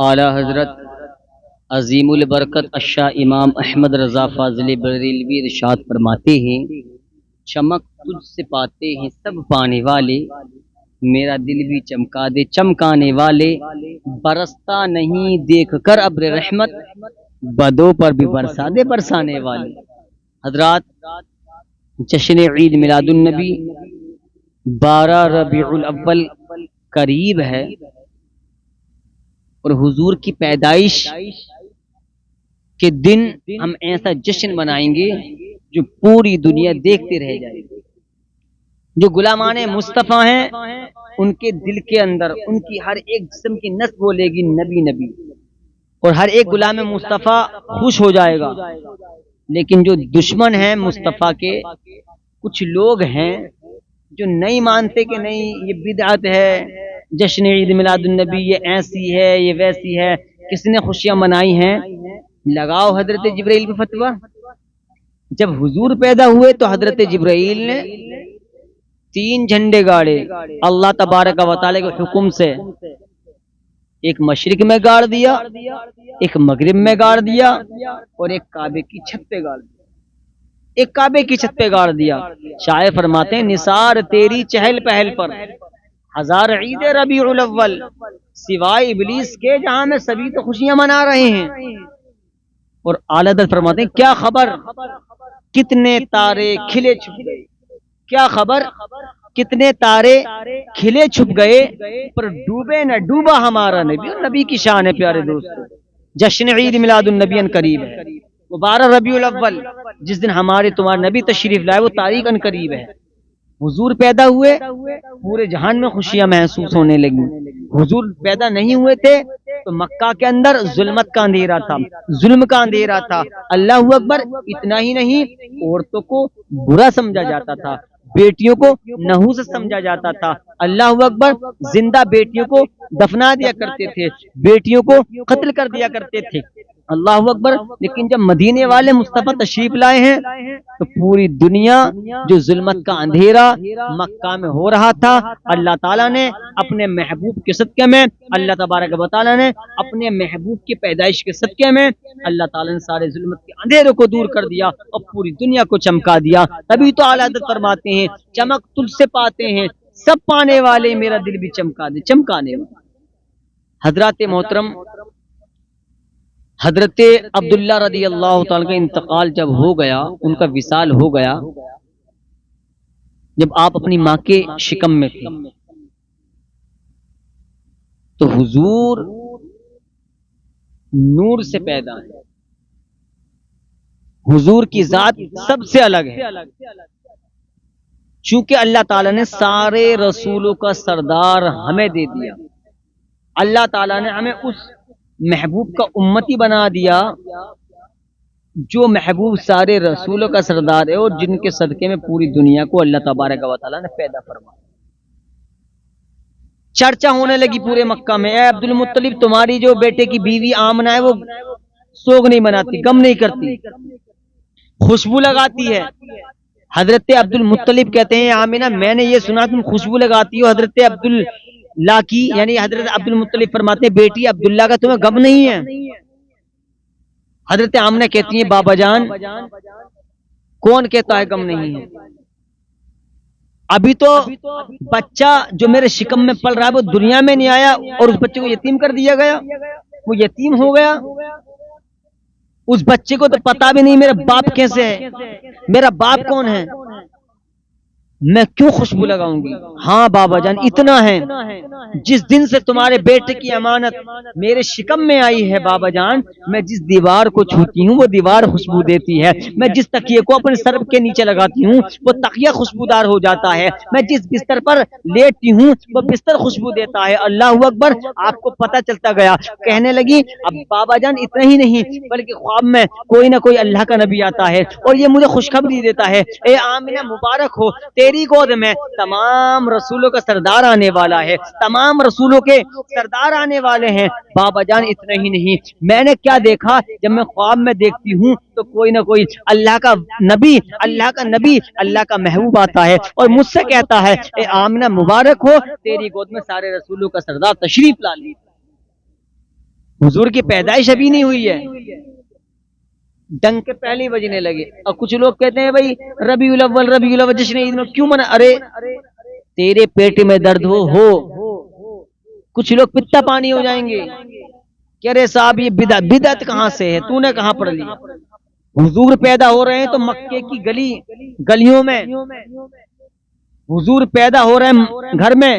आला हजरत अजीमुल बरकत अशा इमाम अहमद रजा फाजिल बरेलवी इरशाद फरमाते हैं, चमक तुझसे पाते हैं सब पाने वाले, मेरा दिल भी चमका दे चमकाने वाले, बरसता नहीं देख कर अब्र रहमत, बदों पर भी बरसा दे बरसाने वाले। हजरात, जश्न ईद मिलादुन नबी 12 रबीउल अव्वल करीब है और हुजूर की पैदाइश के दिन हम ऐसा जश्न मनाएंगे जो पूरी दुनिया देखते रह जाएगी। जो गुलामाने मुस्तफ़ा हैं उनके दिल के अंदर उनकी हर एक जिस्म की नस बोलेगी नबी नबी, और हर एक गुलाम मुस्तफ़ा खुश हो जाएगा। लेकिन जो दुश्मन हैं मुस्तफ़ा के, कुछ लोग हैं जो नहीं मानते कि नहीं ये बिदअत है, जश्न ईद मिलादुन नबी ये ऐसी है ये वैसी है, किसने खुशियां मनाई हैं। लगाओ हजरत जिब्राइल पे फतवा। जब हुजूर पैदा हुए तो हजरत जिब्राइल ने 3 झंडे गाड़े अल्लाह तबारक व तआला के हुक्म से। एक मशरिक में गाड़ दिया, एक मगरिब में गाड़ दिया और एक काबे की छत पे गाड़ दिया। एक काबे की छत पे गाड़ दिया। शायर फरमाते हैं, निसार तेरी चहल पहल पर हजार ईद रबीउल अव्वल, सिवाय इबलीस के जहां में सभी तो खुशियां मना रहे हैं। और आला हज़रत फरमाते हैं, क्या खबर कितने तारे खिले छुप गए, क्या खबर कितने तारे खिले छुप गए, पर डूबे न डूबा हमारा नबी। और नबी की शान है प्यारे दोस्तों। जश्न ईद मिलादुन नबी करीब है, वो 12 रबीउल अव्वल जिस दिन हमारे तुम्हारे नबी तशरीफ लाए वो तारीख अन करीब है। हुजूर पैदा हुए, पूरे जहान में खुशियां महसूस होने लगी। हुजूर पैदा नहीं हुए थे तो मक्का के अंदर जुल्मत का अंधेरा था, जुल्म का अंधेरा था। अल्लाह अकबर। इतना ही नहीं, औरतों को बुरा समझा जाता था, बेटियों को नहूस समझा जाता था। अल्लाह अकबर। जिंदा बेटियों को दफना दिया करते थे, बेटियों को कत्ल कर दिया करते थे। अल्लाह अकबर। लेकिन जब मदीने वाले मुस्तफा तशरीफ लाए हैं तो पूरी दुनिया, जो जुल्मत का अंधेरा मक्का में हो रहा था, अल्लाह ताला ने अपने महबूब के सदके में, अल्लाह तबारक व तआला ने अपने महबूब की पैदाइश के सदके में, अल्लाह ताला ने सारे जुल्मत के अंधेरों को दूर कर दिया और पूरी दुनिया को चमका दिया। तभी तो आला हज़रत फरमाते हैं, चमक तुझसे पाते हैं सब पाने वाले, मेरा दिल भी चमका दे चमकाने वाले। हजरत मोहतरम, हजरत अब्दुल्ला रदी अल्लाह तआला का इंतकाल जब हो गया, उनका विसाल हो गया, जब आप अपनी माँ के शिकम में थे तो हुजूर नूर से पैदा है। हुजूर की जात सबसे अलग है। चूंकि अल्लाह ताला ने सारे रसूलों का सरदार हमें दे दिया, अल्लाह ताला ने हमें उस महबूब का उम्मती बना दिया जो महबूब सारे रसूलों का सरदार है और जिनके सदके में पूरी दुनिया को अल्लाह तबारक व तआला ने पैदा फरमाया। चर्चा होने लगी पूरे मक्का में, ए अब्दुल मुत्तलिब, तुम्हारी जो बेटे की बीवी आमना है वो सोग नहीं मनाती, गम नहीं करती, खुशबू लगाती है। हजरत अब्दुल मुत्तलिब कहते हैं, आमिना मैंने ये सुना तुम खुशबू लगाती हो हजरत अब्दुल्ला की, यानी हजरत अब्दुल मुत्तलिब फरमाते हैं, बेटी अब्दुल्ला का तुम्हें गम नहीं है। हजरत आमना कहती है, बाबा जान कौन कहता है गम नहीं है, अभी तो बच्चा जो मेरे शिकम में पल रहा है वो दुनिया में नहीं आया और उस बच्चे को यतीम कर दिया गया, वो यतीम हो गया। उस बच्चे को तो पता भी नहीं मेरा बाप कैसे है, मेरा बाप कौन है, मैं क्यों खुशबू लगाऊंगी। हाँ बाबा जान इतना है, जिस दिन से तुम्हारे बेटे की अमानत मेरे शिकम में आई है बाबा जान, मैं जिस दीवार को छूती हूँ वो दीवार खुशबू देती है, मैं जिस तकिए को अपने सर के नीचे लगाती हूँ वो तकिया खुशबूदार हो जाता है, मैं जिस बिस्तर पर लेटती हूँ वो बिस्तर खुशबू देता है। अल्लाह अकबर। आपको पता चलता गया। कहने लगी, अब बाबा जान इतना ही नहीं बल्कि ख्वाब में कोई ना कोई अल्लाह का नबी आता है और ये मुझे खुशखबरी देता है, ए आमिना मुबारक हो, तेरी गोद में तमाम रसूलों का सरदार आने वाला है, तमाम रसूलों के सरदार आने वाले हैं। बाबा जान इतना ही नहीं, मैंने क्या देखा, जब मैं ख्वाब में देखती हूँ तो कोई ना कोई अल्लाह का नबी, अल्लाह का नबी, अल्लाह का महबूब आता है और मुझसे कहता है, ए आमिना मुबारक हो, तेरी गोद में सारे रसूलों का सरदार तशरीफ ला ली। हुजूर की पैदाइश अभी नहीं हुई है, डंक के पहले ही बजने लगे। और कुछ लोग कहते हैं भाई रबीउल अव्वल जश्न ईद में क्यों मना, अरे तेरे पेट में दर्द हो कुछ लोग पित्ता पानी हो जाएंगे कि अरे साहब ये बिदअत कहां से है, तूने कहां पढ़ लिया। हुजूर पैदा हो रहे हैं तो मक्के की गलियों में, हुजूर पैदा हो रहे हैं घर में,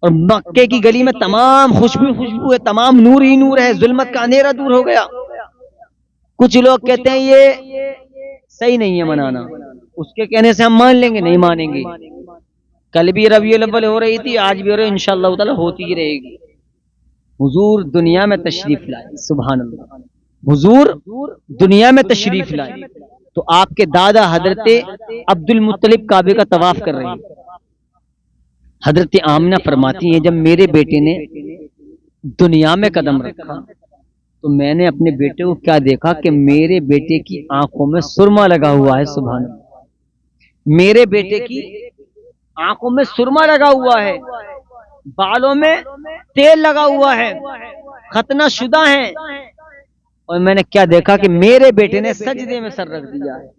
और मक्के की गली में तमाम खुशबू है, तमाम नूर ही नूर है, जुल्मत का अंधेरा दूर हो गया। कुछ लोग कहते हैं ये सही नहीं है मनाना, उसके कहने से हम मान लेंगे, नहीं मानेंगे। कल भी रबीउल अव्वल हो रही थी, आज भी हो रही है, इंशाअल्लाह ताला होती ही रहेगी। हुजूर दुनिया में तशरीफ लाए, सुभान अल्लाह, हुजूर दुनिया में तशरीफ लाए तो आपके दादा हजरत अब्दुल मुत्तलिब काबे का तवाफ कर रहे हैं। हजरत आमिना फरमाती हैं जब मेरे बेटे ने दुनिया में कदम रखा तो मैंने अपने बेटे को क्या देखा कि मेरे बेटे की आंखों में सुरमा लगा हुआ है, सुभान अल्लाह, मेरे बेटे की आंखों में सुरमा लगा हुआ है, बालों में तेल लगा हुआ है, खतना शुदा है। और मैंने क्या देखा कि मेरे बेटे ने सजदे में सर रख दिया है।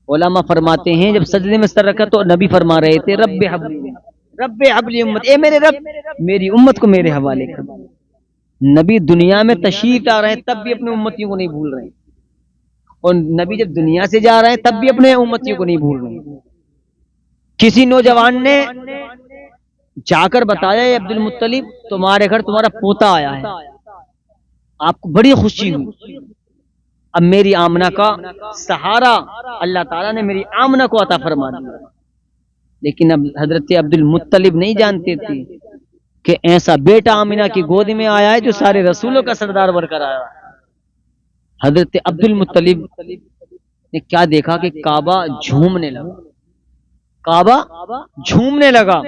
उलमा फरमाते हैं जब सजदे में सर रखा तो नबी फरमा रहे थे रब्बे हबली उम्मत, ए मेरे रब मेरी उम्मत को मेरे हवाले कर। नबी दुनिया में तशरीफ ला रहे हैं तब भी अपने उम्मतियों को नहीं भूल रहे, और नबी जब दुनिया से जा रहे हैं तब भी अपने उम्मतियों को नहीं भूल रहे। किसी नौजवान ने जाकर बताया अब्दुल मुत्तलिब तुम्हारे घर तुम्हारा पोता आया है, आपको बड़ी खुशी हुई। अब मेरी आमना का सहारा अल्लाह ताला ने मेरी आमना को अता फरमा दिया। लेकिन अब हजरत अब्दुल मुत्तलिब नहीं जानते थे कि ऐसा बेटा आमिना की गोद में आया है जो सारे रसूलों का सरदार बनकर आया है। हजरत अब्दुल मुत्तलिब ने क्या देखा कि काबा झूमने लगा, काबा झूमने लगा,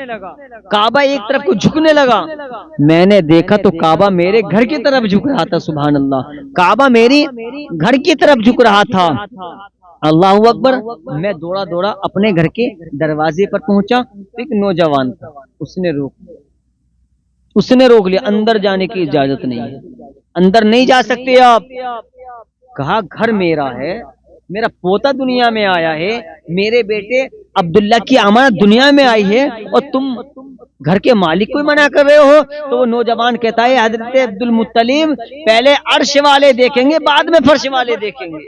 काबा एक तरफ को झुकने लगा। मैंने देखा तो काबा मेरे घर की तरफ झुक रहा था, सुभान अल्लाह, काबा मेरी घर की तरफ झुक रहा था। अल्लाह अकबर। मैं दौड़ा दौड़ा अपने घर के दरवाजे पर पहुंचा तो एक नौजवान था, उसने रोक लिया, अंदर जाने की इजाजत नहीं है, अंदर नहीं जा सकते आप। कहा घर मेरा है, मेरा पोता दुनिया में आया है, मेरे बेटे अब्दुल्ला की अमानत दुनिया में आई है और तुम घर के मालिक को मना कर रहे हो। तो वो नौजवान कहता है हजरत अब्दुल मुत्तलिब पहले अर्श वाले देखेंगे बाद में फर्श वाले देखेंगे,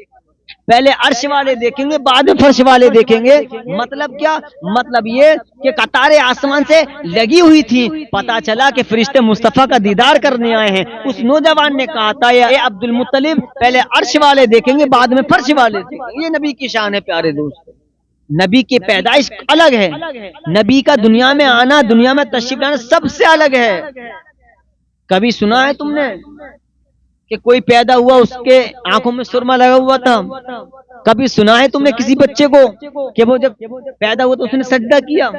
पहले अर्श वाले देखेंगे बाद में फर्श वाले देखेंगे। मतलब क्या? मतलब ये कि कतारें आसमान से लगी हुई थी, पता चला कि फरिश्ते मुस्तफा का दीदार करने आए हैं। उस नौजवान ने कहा था ये अब्दुल मुत्तलिब पहले अर्श वाले देखेंगे बाद में फर्श वाले देखेंगे। ये नबी की शान है प्यारे दोस्त, नबी की पैदाइश अलग है, नबी का दुनिया में आना, दुनिया में तशरीफ लाना सबसे अलग है। कभी सुना है तुमने कि कोई पैदा हुआ उसके आंखों में सुरमा लगा हुआ था? कभी सुना है तुमने किसी बच्चे को कि वो जब पैदा हुआ तो उसने सजदा किया?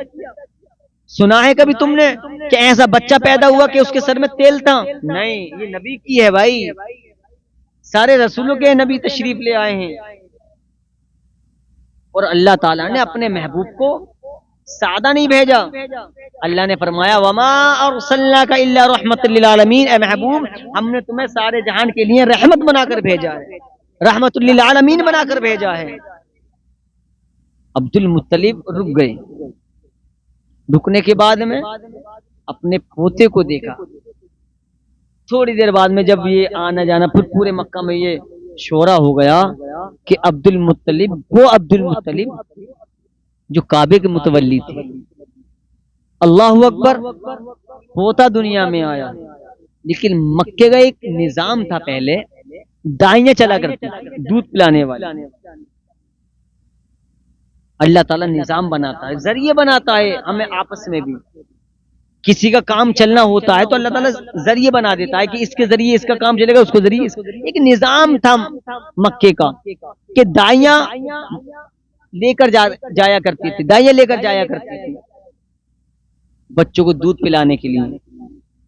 सुना है कभी तुमने कि ऐसा बच्चा पैदा हुआ कि उसके सर में तेल था? नहीं, ये नबी की है भाई, सारे रसूलों के नबी तशरीफ ले आए हैं। और अल्लाह ताला ने अपने महबूब को सादा नहीं भेजा। अल्लाह ने फरमाया वमा अर्सलनाका इल्ला रहमतल लिल आलमीन, ए महबूब हमने तुम्हें सारे जहान के लिए रहमत बनाकर भेजा है, रहमतुल लिल आलमीन बनाकर भेजा है। अब्दुल मुत्तलिब रुक गए, रुकने के बाद में अपने पोते को देखा। थोड़ी देर बाद में जब ये आना जाना फिर पूरे मक्का में ये शोरा हो गया कि अब्दुल मुत्तलिब, वो अब्दुल मुत्तलिब जो काबे के मुतवल्ली थे, अल्लाहु अकबर, पोता दुनिया में आया। लेकिन मक्के का एक निजाम था, पहले दाइयां चला करती दूध पिलाने वाले। अल्लाह ताला निजाम बनाता है, जरिए बनाता है हमें आपस में भी। किसी का काम चलना होता है तो अल्लाह ताला जरिए बना देता है कि इसके जरिए इसका काम चलेगा, उसको जरिए एक निजाम था मक्के का कि दाइयां लेकर जाया करती थी, दाइयां लेकर जाया करती थी बच्चों को दूध पिलाने के लिए।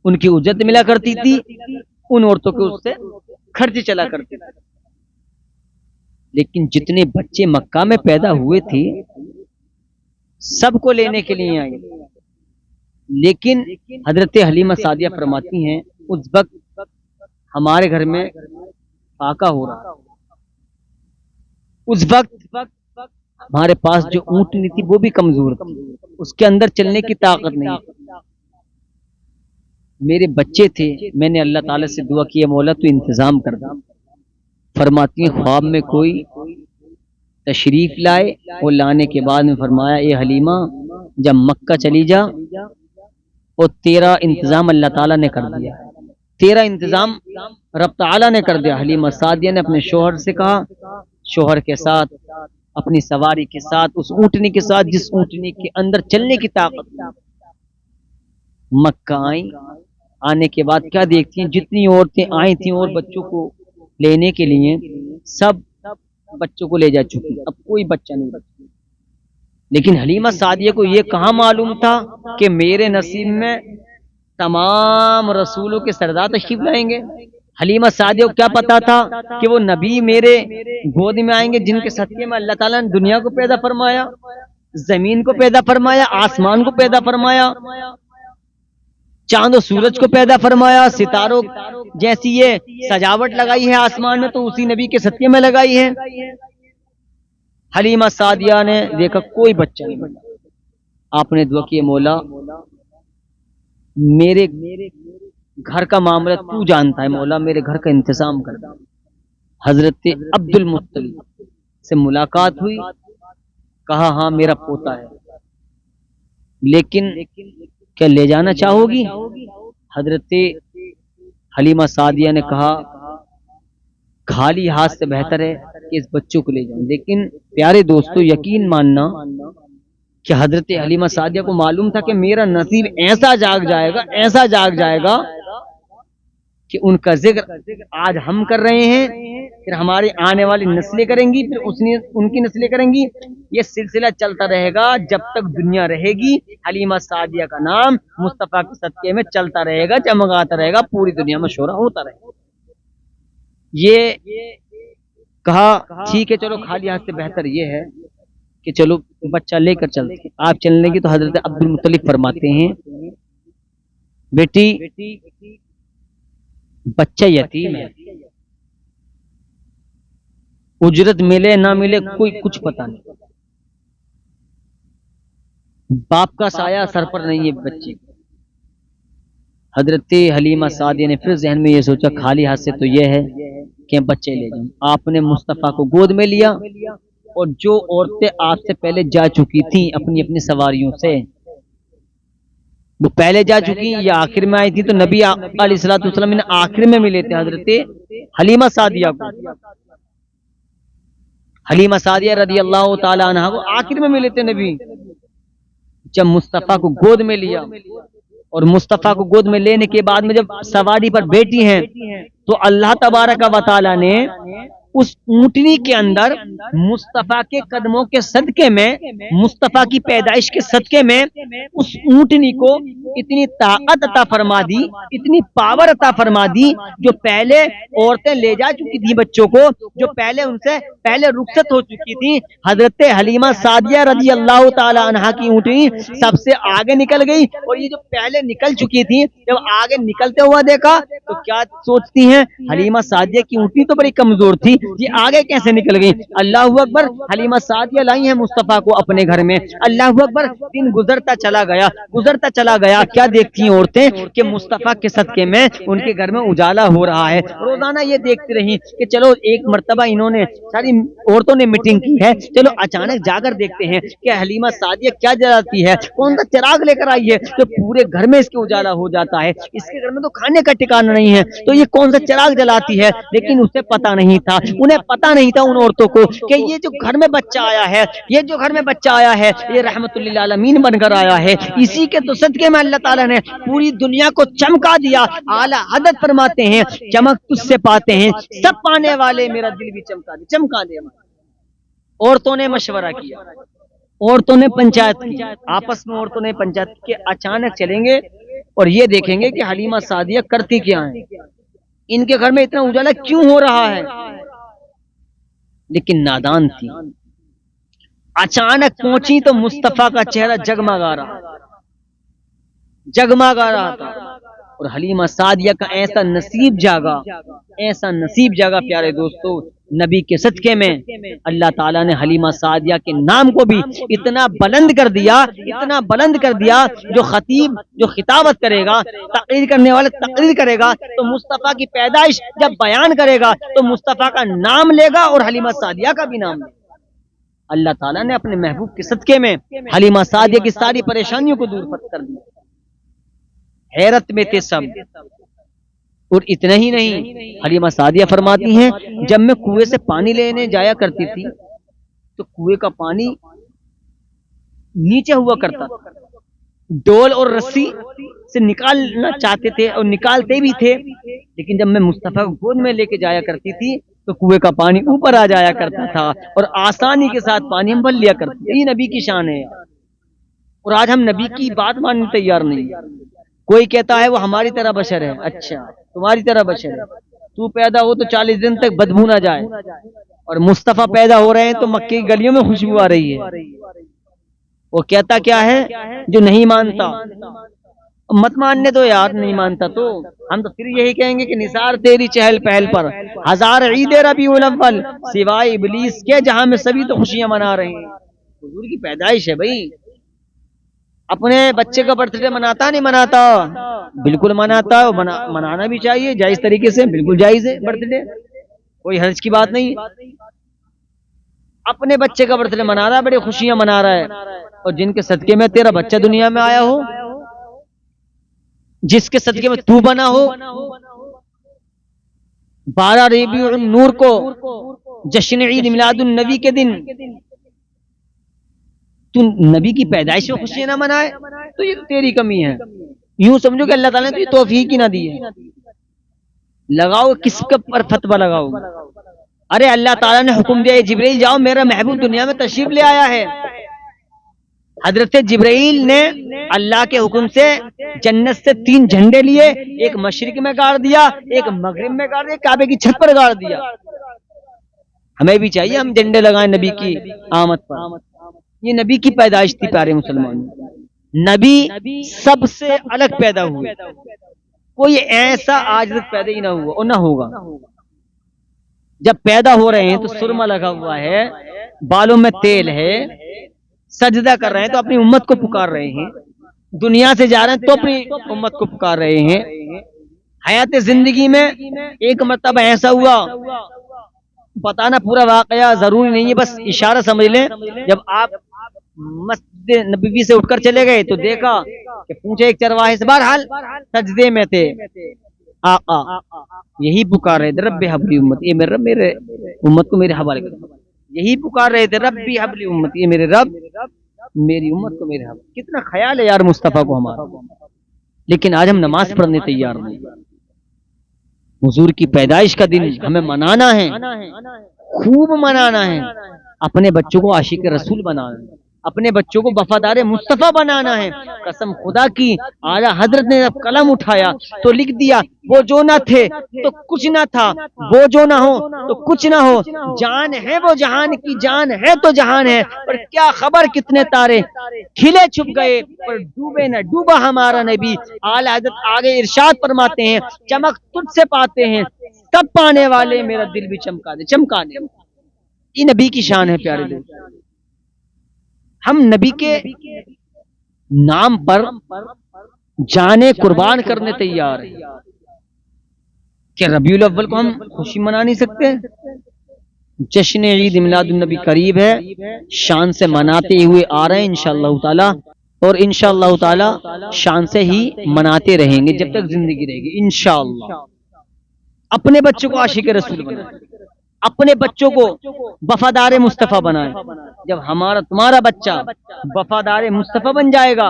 उनकी उज्जत मिला करती थी, उन औरतों को उससे खर्च चला करते थे। लेकिन जितने बच्चे मक्का में पैदा हुए थे सबको लेने के लिए आई। लेकिन हजरत हलीमा सादिया फरमाती हैं उस वक्त हमारे घर में फाका हो रहा, उस वक्त हमारे पास जो ऊँटनी थी वो भी कमजोर थी, उसके अंदर चलने की ताकत नहीं। मेरे बच्चे थे, मैंने अल्लाह ताला से दुआ की, मौला तू इंतजाम कर दे। फरमाती है ख्वाब में कोई तशरीफ लाए और लाने के बाद में फरमाया, ए हलीमा जब मक्का चली जा और तेरा इंतजाम अल्लाह ताला ने कर दिया, तेरा इंतजाम रब ताला ने कर दिया। हलीमा सादिया ने अपने शोहर से कहा, शोहर के साथ अपनी सवारी के साथ उस ऊँटनी के साथ जिस ऊँटनी के अंदर चलने की ताकत, मक्का आई। आने के बाद क्या देखती हैं, जितनी औरतें आई थी और बच्चों को लेने के लिए सब बच्चों को ले जा चुकी, अब कोई बच्चा नहीं बचा। लेकिन हलीमा सादिया को यह कहाँ मालूम था कि मेरे नसीब में तमाम रसूलों के सरदार तशरीफ लाएंगे। हलीमा सादिया को क्या पता था कि वो नबी मेरे गोद में आएंगे जिनके सदके में अल्लाह ताला ने दुनिया को पैदा फरमाया, जमीन को पैदा फरमाया, आसमान को पैदा फरमाया, चांद और सूरज को पैदा फरमाया, सितारों जैसी ये सजावट लगाई है आसमान में तो उसी नबी के सदके में लगाई है। हलीमा सादिया ने देखा कोई बच्चा नहीं बना। आपने दुआ की, मौला मेरे घर का मामला तू जानता है, मौला मेरे घर का इंतजाम कर दे। हजरत अब्दुल मुत्तलिब से मुलाकात हुई, कहा हाँ मेरा पोता है, लेकिन क्या ले जाना चाहोगी? हजरत हलीमा सादिया ने कहा खाली हाथ से बेहतर है कि इस बच्चों को ले जाऊं। लेकिन प्यारे दोस्तों यकीन मानना कि हजरत हलीमा सादिया को मालूम था कि मेरा नसीब ऐसा जाग जाएगा, ऐसा जाग जाएगा कि उनका जिक्र आज हम कर रहे हैं, फिर हमारी आने वाली नस्लें करेंगी, फिर उनकी नस्लें करेंगी। ये सिलसिला चलता रहेगा जब तक दुनिया रहेगी। हलीमा सादिया का नाम मुस्तफा के सदके में चलता रहेगा, चमकाता रहेगा, पूरी दुनिया में शोरा होता रहेगा। ये कहा ठीक है चलो, खाली हाथ से बेहतर ये है कि चलो बच्चा लेकर चलते। आप चलने की तो हजरत अब्दुल मुत्तलिब फरमाते हैं, बेटी बच्चा यतीम है, उजरत मिले ना मिले कोई कुछ पता नहीं, बाप का साया सर पर नहीं है बच्चे। हजरत हलीमा सादिया ने फिर जहन में ये सोचा खाली हाथ से तो ये है कि बच्चे ले जाऊं। आपने मुस्तफा को गोद में लिया और जो औरतें आपसे पहले जा चुकी थी अपनी अपनी सवारियों से, वो पहले जा चुकी या आखिर में आई थी, तो नबी अलैहिस्सलातु वस्सलाम ने आखिर में मिले थे हजरत हलीमा सादिया को। हलीमा सादिया रदी अल्लाह ताला अन्हा को आखिर में मिले थे नबी। जब मुस्तफा को गोद में लिया और मुस्तफा को गोद में लेने के बाद में जब सवारी पर बैठी हैं तो अल्लाह तबारक व तआला ने उस ऊंटनी के अंदर मुस्तफा के कदमों के सदके में, मुस्तफा की पैदाइश के सदके में उस ऊंटनी को इतनी ताकत अता फरमा दी, इतनी पावर अता फरमा दी, जो पहले औरतें ले जा चुकी थी बच्चों को, जो पहले उनसे पहले रुखसत हो चुकी थी। हजरत हलीमा सादिया रजी अल्लाह ताला अन्हा की ऊंटनी सबसे आगे निकल गई और ये जो पहले निकल चुकी थी जब आगे निकलते हुआ देखा तो क्या सोचती हैं, हलीमा सादिया की ऊंटनी तो बड़ी कमजोर थी, ये आगे कैसे निकल गई? अल्लाहू अकबर, हलीमा सादिया लाई है मुस्तफा को अपने घर में। अल्लाहू अकबर, दिन गुजरता चला गया, गुजरता चला गया। क्या देखती हैं औरतें कि मुस्तफा के सदके में उनके घर में उजाला हो रहा है। रोजाना ये देखती रही कि चलो एक मर्तबा इन्होंने सारी औरतों ने मीटिंग की है, चलो अचानक जाकर देखते हैं कि हलीमा सादिया क्या जलाती है, कौन सा चिराग लेकर आई है, तो पूरे घर में इसके उजाला हो जाता है। इसके घर में तो खाने का ठिकाना नहीं है, तो ये कौन सा चिराग जलाती है। लेकिन उसे पता नहीं था, उन्हें पता नहीं था उन औरतों को कि ये जो घर में बच्चा आया है, ये जो घर में बच्चा आया है, ये रहमतुल लिल आलमीन बनकर आया है। इसी के तो सदके में अल्लाह ताला ने पूरी दुनिया को चमका दिया। आला हदत फरमाते हैं, चमक तुझसे पाते हैं सब पाने वाले, मेरा दिल भी चमका दे, चमका दे। औरतों ने मशवरा किया, औरतों ने पंचायत की, आपस में औरतों ने पंचायत की, अचानक चलेंगे और ये देखेंगे कि हलीमा सादिया करती क्या है, इनके घर में इतना उजाला क्यों हो रहा है। लेकिन नादान थी, अचानक पहुंची तो मुस्तफा का चेहरा जगमगा रहा था। और हलीमा सादिया का ऐसा नसीब जागा, ऐसा नसीब जागा प्यारे दोस्तों, नबी के सदके में अल्लाह ताला ने हलीमा सादिया के नाम को भी इतना बुलंद कर दिया, इतना बुलंद कर दिया, जो खतीब जो खिताबत करेगा, तकरीर करने वाला तकरीर करेगा, तो मुस्तफ़ा की पैदाइश जब बयान करेगा तो मुस्तफ़ा का नाम लेगा और हलीमा सादिया का भी नाम लेगा। अल्लाह ताला ने अपने महबूब के सदके में हलीमा सादिया की सारी परेशानियों को दूर कर दिया। हैरत में थे सब। और इतना ही नहीं, हलीमा सादिया फरमाती हैं, जब मैं कुएं से पानी लेने जाया करती थी तो कुएं का पानी नीचे हुआ करता था, डोल और रस्सी से निकालना चाहते थे और निकालते भी थे, लेकिन जब मैं मुस्तफ़ा को गोद में लेके जाया करती थी तो कुएं का पानी ऊपर आ जाया करता था और आसानी के साथ पानी हम भर लिया करते। यही नबी की शान है। और आज हम नबी की बात मानने तैयार नहीं। कोई कहता है वो हमारी तरह बशर है। अच्छा, तुम्हारी तरह बशर है, तू पैदा हो तो 40 दिन तक बदबू ना जाए, और मुस्तफ़ा पैदा हो रहे हैं तो मक्के की गलियों में खुशबू आ रही है। वो कहता क्या है जो नहीं मानता, मत मानने दो यार, नहीं मानता तो हम तो फिर यही कहेंगे कि निसार तेरी चहल पहल पर हजार ईद रबीउल अव्वल, सिवाय इबलीस के जहां में सभी तो खुशियां मना रहे हैं। हुजूर की पैदाइश है भाई। अपने बच्चे का बर्थडे मनाता नहीं मनाता? बिल्कुल मनाता है, मनाना भी चाहिए जायज तरीके से, बिल्कुल जायज है बर्थडे, कोई हर्ज की बात नहीं। अपने बच्चे का बर्थडे मना रहा है, बड़ी खुशियां मना रहा है, और जिनके सदके में तेरा बच्चा दुनिया में आया हो, जिसके सदके में तू बना हो, 12 रबीउल नूर को जश्न ईद मिलादुन नबी के दिन तू नबी की पैदाइश में खुशियां ना मनाए तो ये तेरी कमी है। यूं समझो कि अल्लाह ताला ने तो तौफीक ही ना दी है। लगाओ किसके पर फतवा लगाओ? अरे अल्लाह ताला ने हुक्म दिया, जिब्रील जाओ, मेरा महबूब दुनिया में तशरीफ ले आया है। हजरत जिब्रील ने अल्लाह के हुक्म से जन्नत से 3 झंडे लिए, एक मशरिक में गाड़ दिया, एक मगरिब में गाड़ दिया, काबे की छत पर गाड़ दिया। हमें भी चाहिए हम झंडे लगाएं नबी की आमद पर। ये नबी की पैदाइश थी प्यारे मुसलमान। नबी सबसे अलग पैदा हुए, कोई ऐसा आज तक पैदा ही ना हुआ और ना होगा। जब पैदा हो रहे हैं तो सुरमा लगा हुआ है, बालों में तेल है, सजदा कर रहे हैं तो अपनी उम्मत को पुकार रहे हैं, दुनिया से जा रहे हैं तो अपनी उम्मत को पुकार रहे हैं। हयात जिंदगी में एक मरतबा ऐसा हुआ, बताना पूरा वाकया जरूरी नहीं है, बस इशारा समझ लें। जब आप मस्जिद नबवी से उठकर चले गए तो देखा कि पूछे एक चरवाहे से, बहरहाल सजदे में थे, आका यही पुकार रहे थे, रब्बी हबली उम्मत, ये मेरे रब मेरे उम्मत को मेरे हवाले कर। यही पुकार रहे थे, रब्बी हबली उम्मत, ये मेरे रब मेरी उम्मत को मेरे हवाले। कितना ख्याल है यार मुस्तफ़ा को हमारा। लेकिन आज हम नमाज पढ़ने तैयार नहीं। हुजूर की पैदाइश का दिन हमें मनाना है, खूब मनाना है, अपने बच्चों को आशिक रसूल बनाना है, अपने बच्चों को वफादार मुस्तफ़ा बनाना है। कसम खुदा की, आला हजरत ने जब कलम उठाया तो लिख दिया, वो जो ना थे तो कुछ ना था, वो जो ना हो तो कुछ ना हो, जान है वो जहान की जान है तो जहान है, पर क्या खबर कितने तारे खिले छुप गए, पर डूबे न डूबा हमारा नबी। आला हजरत आगे इरशाद फरमाते हैं, चमक तुझसे पाते हैं सब पाने वाले, मेरा दिल भी चमका दे चमका दे। ये नबी की शान है प्यारे दोस्त। हम नबी के नाम पर जाने कुर्बान करने तैयार हैं। क्या रबीउल अव्वल को हम खुशी मना नहीं सकते? जश्न ईद मिलादुन नबी करीब है, शान से मनाते हुए आ रहे हैं इंशाअल्लाह ताला, और इंशाअल्लाह ताला शान से ही मनाते रहेंगे जब तक जिंदगी रहेगी इंशाअल्लाह। अपने बच्चों को आशिक रसूल बनाए, अपने बच्चों को वफादार मुस्तफ़ा बनाए। जब हमारा तुम्हारा बच्चा वफादार मुस्तफ़ा बन जाएगा,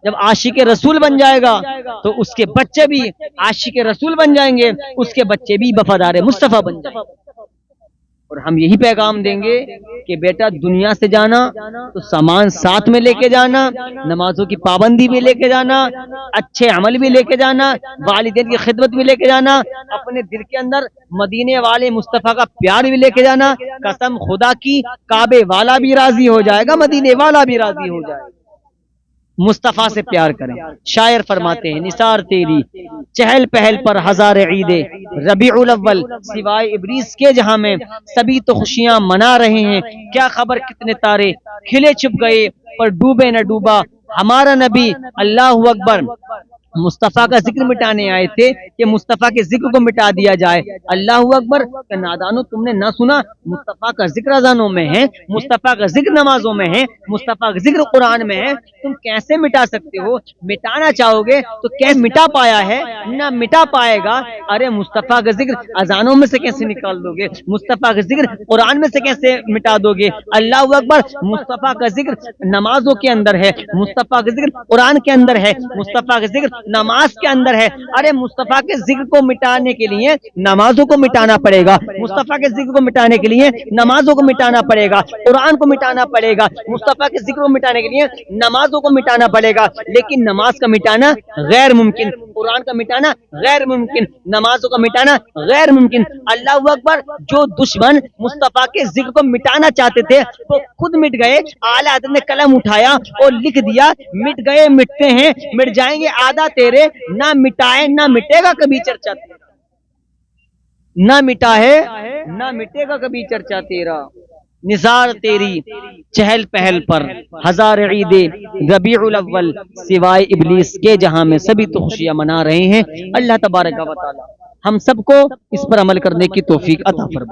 जब आशिक रसूल बन जाएगा, तो उसके बच्चे भी आशिक रसूल बन जाएंगे, उसके बच्चे भी वफादार मुस्तफ़ा बन जाएंगे। और हम यही पैगाम देंगे कि बेटा दुनिया से जाना तो सामान साथ में लेके जाना, नमाजों की पाबंदी भी लेके जाना, अच्छे अमल भी लेके जाना, वालिदैन की खिदमत भी लेके जाना, अपने दिल के अंदर मदीने वाले मुस्तफ़ा का प्यार भी लेके जाना। कसम खुदा की, काबे वाला भी राजी हो जाएगा, मदीने वाला भी राजी हो जाएगा। मुस्तफ़ा से प्यार करें। शायर फरमाते हैं, निसार तेरी चहल पहल पर हजार ईदे, रबीउल अव्वल सिवाय इब्रीस के जहां में सभी तो खुशियां मना रहे हैं। क्या खबर कितने तारे खिले छुप गए पर डूबे न डूबा हमारा नबी, अल्लाहू अकबर। मुस्तफ़ा का जिक्र मिटाने आए थे कि मुस्तफ़ा के जिक्र को मिटा दिया जाए। अल्लाहू अकबर। नादानो, तुमने ना सुना? मुस्तफ़ा का जिक्र अज़ानों में है, मुस्तफ़ा का जिक्र नमाजों में है, मुस्तफ़ा का जिक्र कुरान में है। तुम कैसे मिटा सकते हो? मिटाना चाहोगे तो कैसे मिटा पाया है? ना मिटा पाएगा। अरे मुस्तफ़ा का जिक्र अज़ानों में से कैसे निकाल दोगे? मुस्तफ़ा का जिक्र कुरान में से कैसे मिटा दोगे? अल्लाहू अकबर। मुस्तफ़ा का जिक्र नमाजों के अंदर है, मुस्तफ़ा का जिक्र कुरान के अंदर है, मुस्तफ़ा का जिक्र नमाज के अंदर है। अरे मुस्तफ़ा के जिक्र को मिटाने के लिए नमाजों को मिटाना पड़ेगा, मुस्तफ़ा के जिक्र को मिटाने के लिए नमाजों को मिटाना पड़ेगा, कुरान को मिटाना पड़ेगा। मुस्तफ़ा के जिक्र को मिटाने के लिए नमाजों को मिटाना पड़ेगा। लेकिन नमाज का मिटाना गैर मुमकिन, कुरान का मिटाना गैर मुमकिन, नमाजों का मिटाना गैर मुमकिन। अल्लाहू अकबर। जो दुश्मन मुस्तफ़ा के जिक्र को मिटाना चाहते थे वो खुद मिट गए। आला हज़रत ने कलम उठाया और लिख दिया, मिट गए मिटते हैं मिट जाएंगे आदा तेरे, ना मिटाए ना मिटेगा कभी चर्चा तेरा। ना मिटा है ना मिटेगा कभी चर्चा तेरा। निसार तेरी चहल पहल पर हजार ईदे, रबीउल अव्वल सिवाय इब्लीस के जहां में सभी तो खुशियां मना रहे हैं। अल्लाह तबारक व तआला हम सबको इस पर अमल करने की तौफीक अता फरमाए।